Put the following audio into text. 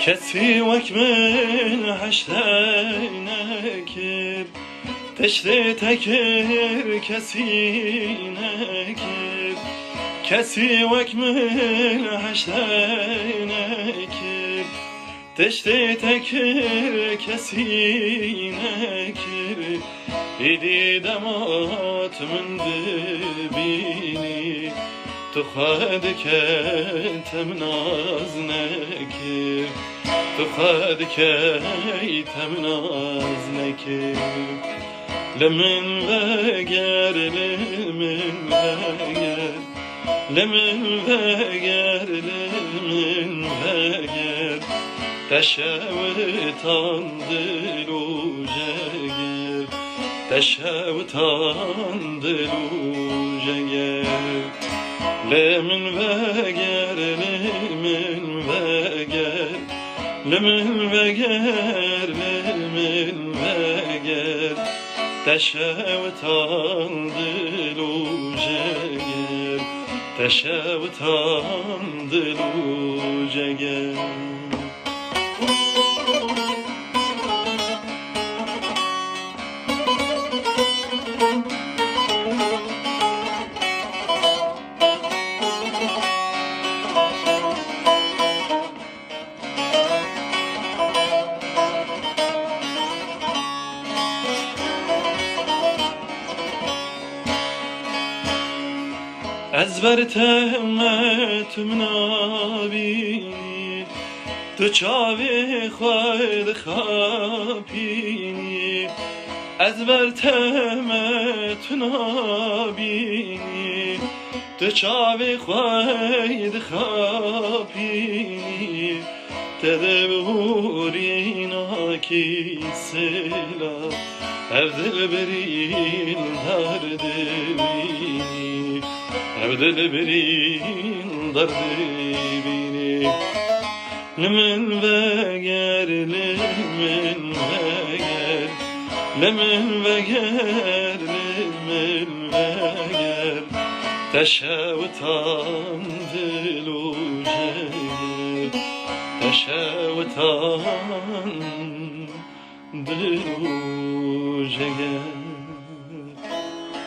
کسی وک من حشتینکر تشت تکر کسی نکر کسی وک من حشتینکر تشت تکر کسی نکر ایدی دمات من ببینی تو خود که تم ناز نکر تو خود که تم ناز نکر لمن وگر لمن وگر لمن وگر لمن وگر تشوتان دلو جگر تشوتان دلو جگر لمن وگر لمن وگر لمن وگر لمن وگر تشوتان دلو جگر تشوتان دلو جگر از بر تهمت منابینی تو چاوی خواهد خاپینی از بر تهمت منابینی تو چاوی خواهد خاپینی تدبوری ناکی سلا هر دل برین هر دبینی هر دل برین در دبینی لمن وگر لمن وگر لمن وگر لمن وگر تشوتان دلو جگر تشوتان دلو جگر